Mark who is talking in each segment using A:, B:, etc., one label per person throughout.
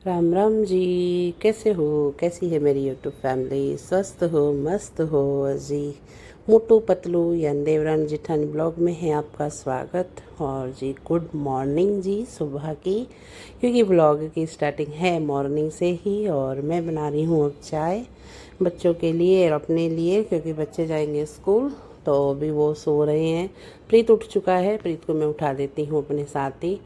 A: राम राम जी। कैसे हो? कैसी है मेरी यूट्यूब फैमिली? स्वस्थ हो, मस्त हो जी? मोटू पतलू या देवरानी जिठानी ब्लॉग में है आपका स्वागत। और जी गुड मॉर्निंग जी, सुबह की, क्योंकि ब्लॉग की स्टार्टिंग है मॉर्निंग से ही। और मैं बना रही हूँ अब चाय बच्चों के लिए और अपने लिए, क्योंकि बच्चे जाएंगे स्कूल तो अभी वो सो रहे हैं। प्रीत उठ चुका है, प्रीत को मैं उठा देती हूँ अपने साथ ही।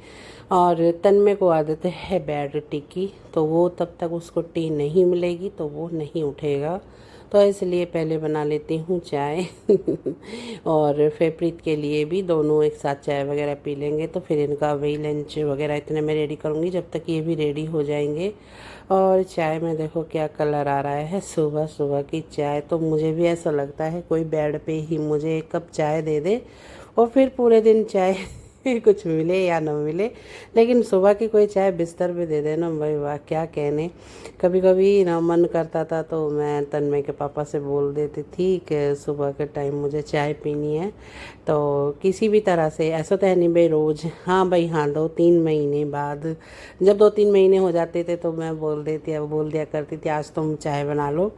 A: और तन्मय को आदत है बेड टी की, तो वो तब तक उसको टी नहीं मिलेगी तो वो नहीं उठेगा, तो इसलिए पहले बना लेती हूँ चाय और फिर प्रीत के लिए भी, दोनों एक साथ चाय वगैरह पी लेंगे तो फिर इनका वही लंच वगैरह इतने में रेडी करूँगी जब तक ये भी रेडी हो जाएंगे। और चाय में देखो क्या कलर आ रहा है, सुबह सुबह की चाय तो मुझे भी ऐसा लगता है कोई बेड पे ही मुझे एक कप चाय दे दे और फिर पूरे दिन चाय कुछ मिले या न मिले, लेकिन सुबह की कोई चाय बिस्तर पे दे देना, भाई वाह क्या कहने। कभी कभी ना मन करता था तो मैं तन्मय के पापा से बोल देती थी कि सुबह के टाइम मुझे चाय पीनी है, तो किसी भी तरह से, ऐसा तो है नहीं भाई रोज़, हाँ भाई हाँ 2-3 महीने बाद, जब 2-3 महीने हो जाते थे तो मैं बोल दिया करती थी आज तुम चाय बना लो।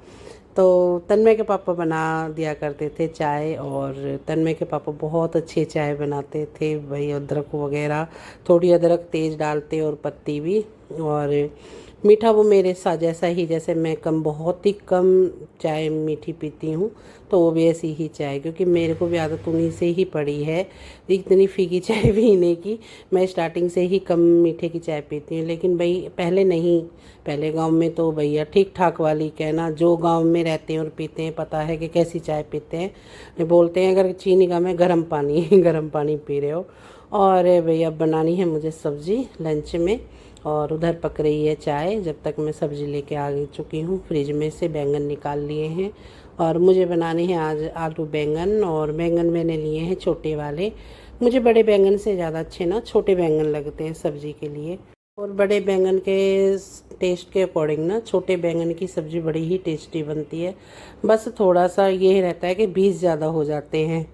A: तो तन्मय के पापा बना दिया करते थे चाय, और तन्मय के पापा बहुत अच्छी चाय बनाते थे भाई, अदरक वगैरह, थोड़ी अदरक तेज़ डालते और पत्ती भी। और मीठा वो मेरे साथ जैसा ही, जैसे मैं बहुत ही कम चाय मीठी पीती हूँ, तो वो भी ऐसी ही चाय, क्योंकि मेरे को भी आदत उन्हीं से ही पड़ी है इतनी फीकी चाय पीने की। मैं स्टार्टिंग से ही कम मीठे की चाय पीती हूँ, लेकिन भाई पहले नहीं, पहले गांव में तो भैया ठीक ठाक वाली, कहना जो गांव में रहते हैं और पीते हैं पता है कि कैसी चाय पीते हैं। बोलते हैं अगर चीनी कम है गर्म पानी गर्म पानी पी रहे हो। और भैया बनानी है मुझे सब्ज़ी लंच में, और उधर पक रही है चाय, जब तक मैं सब्ज़ी लेके आ चुकी हूँ, फ्रिज में से बैंगन निकाल लिए हैं। और मुझे बनाने हैं आज आलू बैंगन, और बैंगन मैंने लिए हैं छोटे वाले। मुझे बड़े बैंगन से ज़्यादा अच्छे ना छोटे बैंगन लगते हैं सब्ज़ी के लिए। और बड़े बैंगन के टेस्ट के अकॉर्डिंग ना छोटे बैंगन की सब्ज़ी बड़ी ही टेस्टी बनती है। बस थोड़ा सा ये रहता है कि बीज ज़्यादा हो जाते हैं,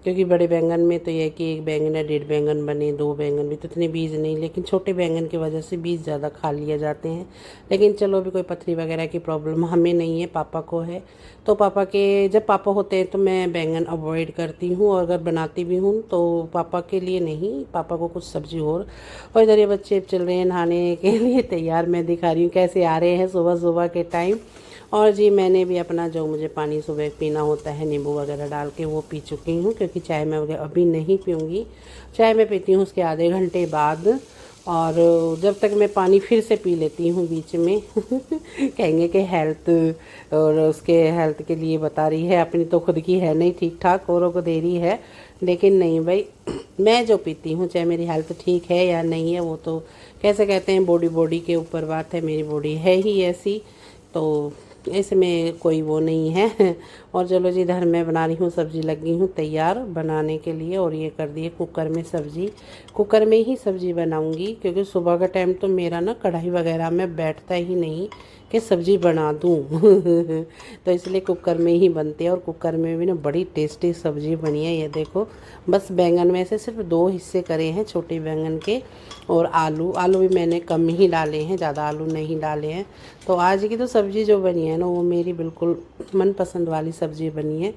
A: क्योंकि बड़े बैंगन में तो ये है कि एक बैंगन या डेढ़ बैंगन बने, दो बैंगन भी तो इतने बीज नहीं, लेकिन छोटे बैंगन की वजह से बीज ज़्यादा खा लिए जाते हैं। लेकिन चलो अभी कोई पथरी वगैरह की प्रॉब्लम हमें नहीं है, पापा को है। तो पापा के, जब पापा होते हैं तो मैं बैंगन अवॉइड करती हूँ, और अगर बनाती भी हूँ तो पापा के लिए नहीं, पापा को कुछ सब्जी और इधर ये बच्चे चल रहे हैं नहाने के लिए तैयार, मैं दिखा रही हूँ कैसे आ रहे हैं सुबह सुबह के टाइम। और जी मैंने भी अपना जो मुझे पानी सुबह पीना होता है नींबू वगैरह डाल के वो पी चुकी हूँ, क्योंकि चाय मैं वगैरह अभी नहीं पीऊँगी, चाय मैं पीती हूँ उसके आधे घंटे बाद। और जब तक मैं पानी फिर से पी लेती हूँ बीच में कहेंगे कि हेल्थ, और उसके हेल्थ के लिए बता रही है, अपनी तो खुद की है नहीं ठीक ठाक, औरों को दे रही है। लेकिन नहीं भाई, मैं जो पीती हूँ चाहे मेरी हेल्थ ठीक है या नहीं है, वो तो कैसे कहते हैं बॉडी बॉडी के ऊपर बात है, मेरी बॉडी है ही ऐसी, तो इसमें कोई वो नहीं है और चलो जी, इधर मैं बना रही हूँ सब्ज़ी, लगी हूँ तैयार बनाने के लिए। और ये कर दिए कुकर में सब्ज़ी, कुकर में ही सब्ज़ी बनाऊँगी, क्योंकि सुबह का टाइम तो मेरा ना कढ़ाई वगैरह में बैठता ही नहीं कि सब्ज़ी बना दूँ तो इसलिए कुकर में ही बनते हैं, और कुकर में भी ना बड़ी टेस्टी सब्ज़ी बनी है। ये देखो, बस बैंगन में से सिर्फ 2 हिस्से करे हैं छोटे बैंगन के, और आलू आलू भी मैंने कम ही डाले हैं, ज़्यादा आलू नहीं डाले हैं। तो आज की तो सब्ज़ी जो बनी है ना वो मेरी बिल्कुल मनपसंद वाली सब्ज़ी बनी है।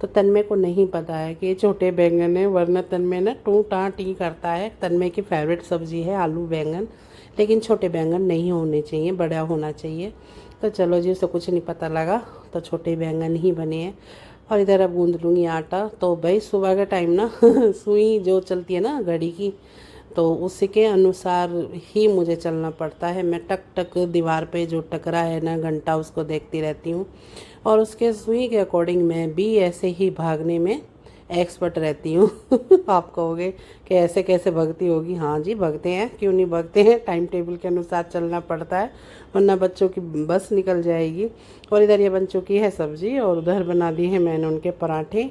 A: तो तन्मय को नहीं पता है कि ये छोटे बैंगन है, वरना तन्मय ना टू टाँ टी करता है। तन्मय की फेवरेट सब्ज़ी है आलू बैंगन, लेकिन छोटे बैंगन नहीं होने चाहिए, बड़ा होना चाहिए। तो चलो जी, उसे कुछ नहीं पता लगा, तो छोटे बैंगन ही बने हैं। और इधर अब गूंद लूँगी आटा। तो भाई सुबह का टाइम ना सुई जो चलती है ना घड़ी की, तो उसी के अनुसार ही मुझे चलना पड़ता है। मैं टक टक दीवार पे जो टकरा है ना घंटा, उसको देखती रहती हूँ, और उसके सुई के अकॉर्डिंग मैं भी ऐसे ही भागने में एक्सपर्ट रहती हूँ आप कहोगे कि ऐसे कैसे भगती होगी? हाँ जी भगते हैं, क्यों नहीं भगते हैं, टाइम टेबल के अनुसार चलना पड़ता है, वरना बच्चों की बस निकल जाएगी। और इधर ये बन चुकी है सब्ज़ी, और उधर बना दी है मैंने उनके पराठे,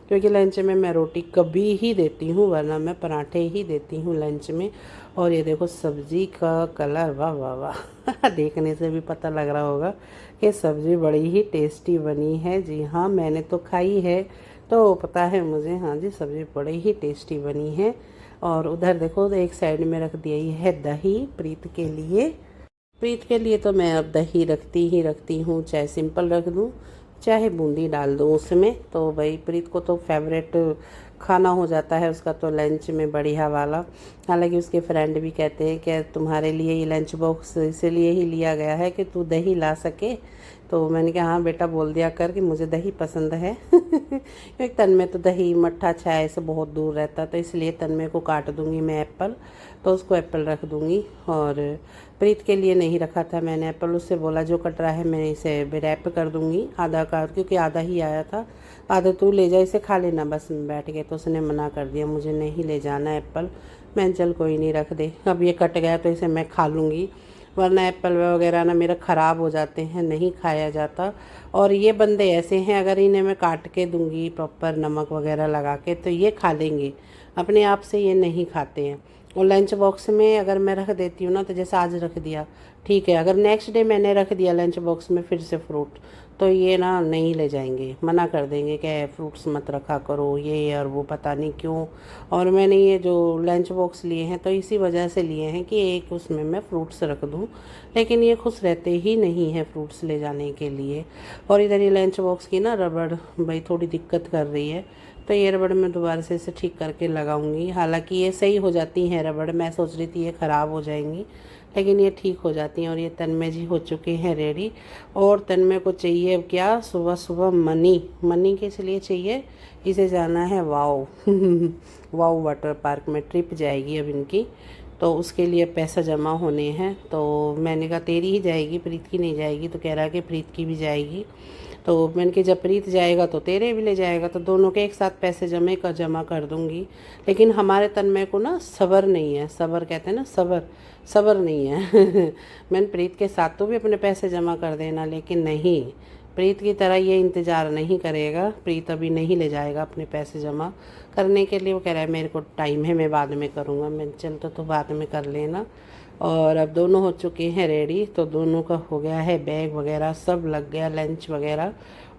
A: क्योंकि लंच में मैं रोटी कभी ही देती हूँ, वरना मैं पराठे ही देती हूँ लंच में। और ये देखो सब्ज़ी का कलर, वाह वाह वाह देखने से भी पता लग रहा होगा कि सब्ज़ी बड़ी ही टेस्टी बनी है। जी हाँ, मैंने तो खाई है तो पता है मुझे, हाँ जी सब्ज़ी बड़ी ही टेस्टी बनी है। और उधर देखो तो एक साइड में रख दिया है दही प्रीत के लिए, प्रीत के लिए तो मैं अब दही रखती हूँ, चाहे सिंपल रख दूँ चाहे बूंदी डाल दूँ उसमें। तो भाई प्रीत को तो फेवरेट खाना हो जाता है उसका तो लंच में बढ़िया वाला। हालांकि उसके फ्रेंड भी कहते हैं कि तुम्हारे लिए ये लंच बॉक्स इसलिए ही लिया गया है कि तू दही ला सके। तो मैंने कहा हाँ बेटा बोल दिया कर कि मुझे दही पसंद है क्योंकि तन्मय तो दही मट्ठा चाय से बहुत दूर रहता, तो इसलिए तन्मय को काट दूंगी मैं एप्पल, तो उसको एप्पल रख दूंगी। और प्रीत के लिए नहीं रखा था मैंने एप्पल, उससे बोला जो कट रहा है मैं इसे रैप कर दूंगी आधा का, क्योंकि आधा ही आया था। आधा तू ले जा इसे खा लेना बस बैठ के, तो उसने मना कर दिया मुझे नहीं ले जाना एप्पल। मैं चल कोई नहीं रख दे, अब ये कट गया तो इसे मैं खा लूँगी, वरना एप्पल वगैरह ना मेरा ख़राब हो जाते हैं, नहीं खाया जाता। और ये बंदे ऐसे हैं अगर इन्हें मैं काट के दूंगी प्रॉपर नमक वगैरह लगा के तो ये खा लेंगे, अपने आप से ये नहीं खाते हैं। और लंच बॉक्स में अगर मैं रख देती हूँ ना, तो जैसे आज रख दिया ठीक है, अगर नेक्स्ट डे मैंने रख दिया लंच बॉक्स में फिर से फ्रूट, तो ये ना नहीं ले जाएंगे, मना कर देंगे कि फ्रूट्स मत रखा करो ये और वो, पता नहीं क्यों। और मैंने ये जो लंच बॉक्स लिए हैं तो इसी वजह से लिए हैं कि एक उसमें मैं फ्रूट्स रख दूं, लेकिन ये खुश रहते ही नहीं है फ्रूट्स ले जाने के लिए। और इधर ये लंच बॉक्स की ना रबड़ भाई थोड़ी दिक्कत कर रही है, तो ये रबड़ मैं दोबारा से इसे ठीक करके लगाऊंगी। हालांकि ये सही हो जाती हैं रबड़, मैं सोच रही थी ये ख़राब हो जाएंगी लेकिन ये ठीक हो जाती हैं। और ये तन्मय जी हो चुके हैं रेडी। और तन्मय को चाहिए क्या, सुबह सुबह मनी, मनी किस लिए चाहिए, इसे जाना है वाओ वाओ वाटर पार्क में ट्रिप जाएगी अब इनकी, तो उसके लिए पैसा जमा होने हैं। तो मैंने कहा तेरी ही जाएगी प्रीत की नहीं जाएगी, तो कह रहा है कि प्रीत की भी जाएगी। तो मैंने कहा जब प्रीत जाएगा तो तेरे भी ले जाएगा, तो दोनों के एक साथ पैसे जमा कर दूंगी। लेकिन हमारे तन्मय को ना सब्र नहीं है, सब्र कहते हैं ना, सब्र नहीं है मैंने प्रीत के साथ तो भी अपने पैसे जमा कर देना, लेकिन नहीं, प्रीत की तरह ये इंतज़ार नहीं करेगा, प्रीत अभी नहीं ले जाएगा अपने पैसे जमा करने के लिए। वो कह रहा है मेरे को टाइम है मैं बाद में करूँगा, मैं चल तो बाद में कर लेना। और अब दोनों हो चुके हैं रेडी, तो दोनों का हो गया है बैग वगैरह सब लग गया लंच वगैरह,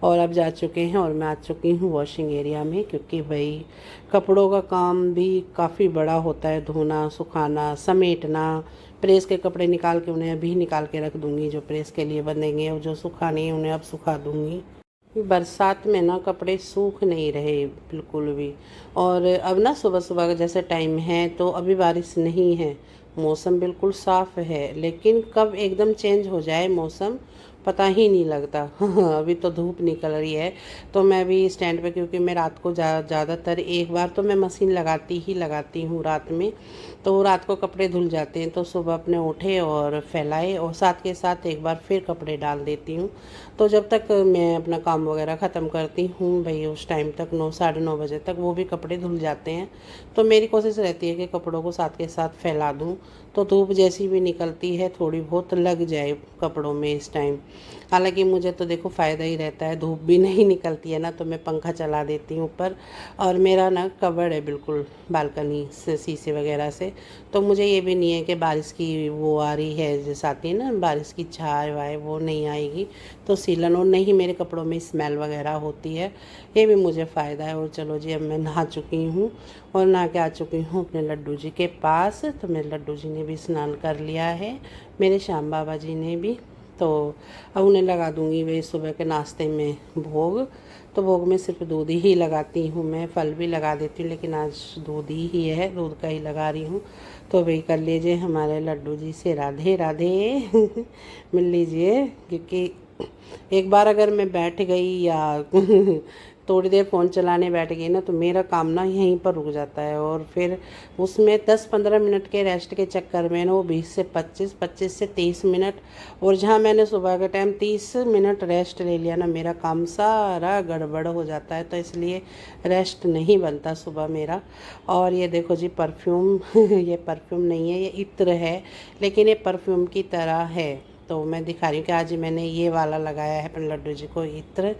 A: और अब जा चुके हैं। और मैं आ चुकी हूँ वॉशिंग एरिया में, क्योंकि भाई कपड़ों का काम भी काफ़ी बड़ा होता है, धोना सुखाना समेटना। प्रेस के कपड़े निकाल के उन्हें अभी निकाल के रख दूँगी, जो प्रेस के लिए बनेंगे, और जो सुखाने हैं उन्हें अब सुखा दूँगी। बरसात में ना कपड़े सूख नहीं रहे बिल्कुल भी। और अब ना सुबह सुबह का जैसे टाइम है तो अभी बारिश नहीं है, मौसम बिल्कुल साफ़ है, लेकिन कब एकदम चेंज हो जाए मौसम पता ही नहीं लगता अभी तो धूप निकल रही है। तो मैं भी स्टैंड पे, क्योंकि मैं रात को ज़्यादातर एक बार तो मैं मशीन लगाती हूँ रात में, तो रात को कपड़े धुल जाते हैं, तो सुबह अपने उठे और फैलाए और साथ के साथ एक बार फिर कपड़े डाल देती हूँ। तो जब तक मैं अपना काम वगैरह ख़त्म करती हूँ भाई उस टाइम तक 9 साढ़े 9 बजे तक वो भी कपड़े धुल जाते हैं। तो मेरी कोशिश रहती है कि कपड़ों को साथ के साथ फैला दूँ, तो धूप जैसी भी निकलती है थोड़ी बहुत लग जाए कपड़ों में इस टाइम। हालांकि मुझे तो देखो फ़ायदा ही रहता है, धूप भी नहीं निकलती है ना, तो मैं पंखा चला देती हूँ ऊपर। और मेरा ना कवर्ड है बिल्कुल बालकनी से शीशे वगैरह से, तो मुझे ये भी नहीं है कि बारिश की वो आ रही है जैसे आती है ना बारिश की छाए वाए, वो नहीं आएगी तो सीलन, और नहीं मेरे कपड़ों में स्मेल वगैरह होती है, ये भी मुझे फ़ायदा है। और चलो जी अब मैं नहा चुकी हूँ और नहा के आ चुकी हूँ अपने लड्डू जी के पास। तो मेरे लड्डू जी ने भी स्नान कर लिया है, मेरे श्याम बाबा जी ने भी। तो अब उन्हें लगा दूंगी वे सुबह के नाश्ते में भोग। तो भोग में सिर्फ दूध ही लगाती हूँ मैं, फल भी लगा देती हूँ लेकिन आज दूध ही है, दूध का ही लगा रही हूँ। तो भाई कर लीजिए हमारे लड्डू जी से राधे राधे मिल लीजिए, क्योंकि एक बार अगर मैं बैठ गई या थोड़ी देर फ़ोन चलाने बैठ गई ना, तो मेरा काम ना यहीं पर रुक जाता है। और फिर उसमें 10-15 मिनट के रेस्ट के चक्कर में ना वो 20 से 25, 25 से 30 मिनट, और जहाँ मैंने सुबह के टाइम 30 मिनट रेस्ट ले लिया ना, मेरा काम सारा गड़बड़ हो जाता है, तो इसलिए रेस्ट नहीं बनता सुबह मेरा। और ये देखो जी परफ्यूम ये परफ्यूम नहीं है, ये इत्र है, लेकिन ये परफ्यूम की तरह है। तो मैं दिखा रही हूँ कि आज मैंने ये वाला लगाया है अपने लड्डू जी को इत्र,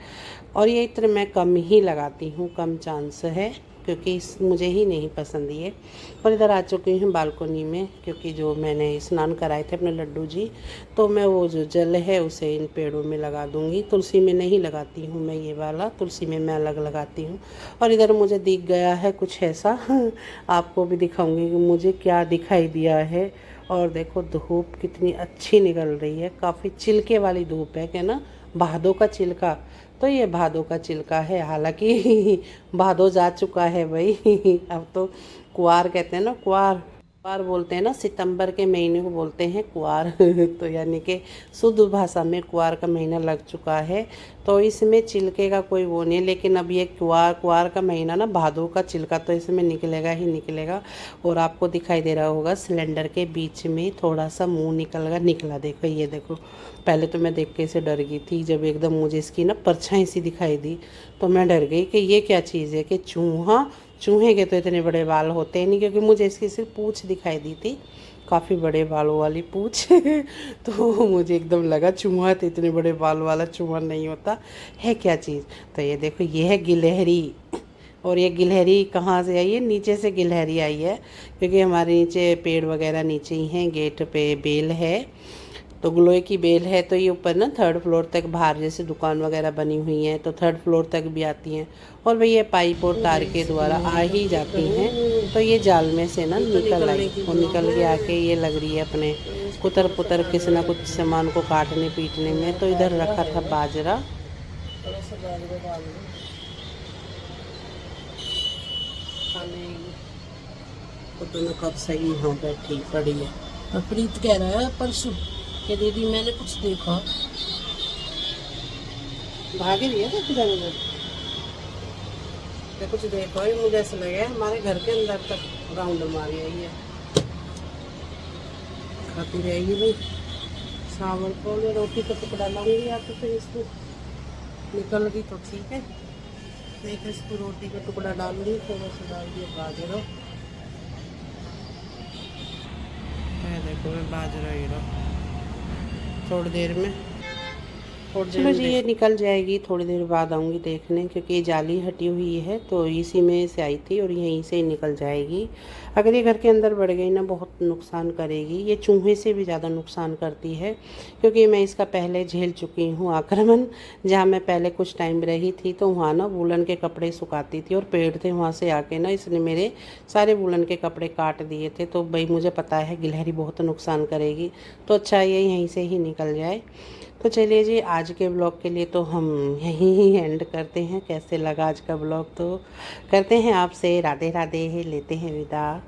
A: और ये इत्र मैं कम ही लगाती हूँ, कम चांस है, क्योंकि मुझे ही नहीं पसंद ये। और इधर आ चुकी हूँ बालकोनी में, क्योंकि जो मैंने स्नान कराए थे अपने लड्डू जी, तो मैं वो जो जल है उसे इन पेड़ों में लगा दूँगी। तुलसी में नहीं लगाती हूँ मैं ये वाला, तुलसी में मैं अलग लगाती हूँ। और इधर मुझे दिख गया है कुछ ऐसा आपको भी दिखाऊँगी कि मुझे क्या दिखाई दिया है। और देखो धूप कितनी अच्छी निकल रही है, काफ़ी चिलके वाली धूप है, क्या ना, भादों का चिल्का। तो ये भादों का चिल्का है, हालांकि भादो जा चुका है भाई। अब तो कुआर कहते हैं ना, कुआर कुआर बोलते हैं ना, सितंबर के महीने को बोलते हैं कुआर। तो यानी कि शुद्ध भाषा में कुआर का महीना लग चुका है। तो इसमें चिल्के का कोई वो नहीं है, लेकिन अब ये कुआर कुआर का महीना ना, भादों का चिल्का तो इसमें निकलेगा ही निकलेगा। और आपको दिखाई दे रहा होगा सिलेंडर के बीच में थोड़ा सा मुंह निकला, देखो ये देखो। पहले तो मैं देख के इसे डर गई थी, जब एकदम मुझे इसकी ना परछाई सी दिखाई दी तो मैं डर गई कि ये क्या चीज़ है, कि चूहा। चूहे के तो इतने बड़े बाल होते हैं नहीं, क्योंकि मुझे इसकी सिर्फ पूँछ दिखाई दी थी, काफ़ी बड़े बालों वाली पूँछ। तो मुझे एकदम लगा चूहा, तो इतने बड़े बाल वाला चूहा नहीं होता है, क्या चीज़। तो ये देखो, ये है गिलहरी। और ये गिलहरी कहाँ से आई है? नीचे से गिलहरी आई है, क्योंकि हमारे नीचे पेड़ वगैरह नीचे ही हैं, गेट पे बेल है, तो ग्लोए की बेल है। तो ये ऊपर ना 3rd फ्लोर तक, बाहर जैसे दुकान वगैरह बनी हुई हैं तो 3rd फ्लोर तक भी आती हैं, और भाई ये पाइप और तार के द्वारा आ ही जाती हैं। तो ये जाल में से ना निकल आई, और निकल के आके ये लग रही है अपने कुतर पुतर किसी ना कुछ सामान को काटने पीटने में। तो इधर रखा था बाजरा, तो मैं कब सही यहाँ बैठी पड़ी है।
B: और प्रीत कह रहा है परसों कि दीदी मैंने कुछ देखा।
A: भागी रही है तो किधर उधर, तो कुछ देखो ही, मुझे ऐसा लगा हमारे घर के अंदर तक राउंड मारी आई है, खाती रहेगी भाई। चावल को मैं रोटी का टुकड़ा लाऊंगी, या तो फिर इसको निकल गई तो ठीक है, नहीं तो इसको रोटी का टुकड़ा डालूंगी, थोड़ा सा डाल दिया बाजरा। देखो मैं बाजरा ही रहा, थोड़ी देर में, चलो जी ये निकल जाएगी, थोड़ी देर बाद आऊँगी देखने, क्योंकि ये जाली हटी हुई है तो इसी में से आई थी और यहीं से ही निकल जाएगी। अगर ये घर के अंदर बढ़ गई ना, बहुत नुकसान करेगी, ये चूहे से भी ज़्यादा नुकसान करती है, क्योंकि मैं इसका पहले झेल चुकी हूँ आक्रमण। जहाँ मैं पहले कुछ टाइम रही थी तो वहाँ ना वूलन के कपड़े सुखाती थी, और पेड़ थे वहाँ से आके ना इसने मेरे सारे वूलन के कपड़े काट दिए थे। तो भाई मुझे पता है गिलहरी बहुत नुकसान करेगी, तो अच्छा ये यहीं से ही निकल जाए। तो चलिए जी, आज के ब्लॉग के लिए तो हम यहीं ही एंड करते हैं। कैसे लगा आज का ब्लॉग, तो करते हैं आपसे राधे राधे, लेते हैं विदा।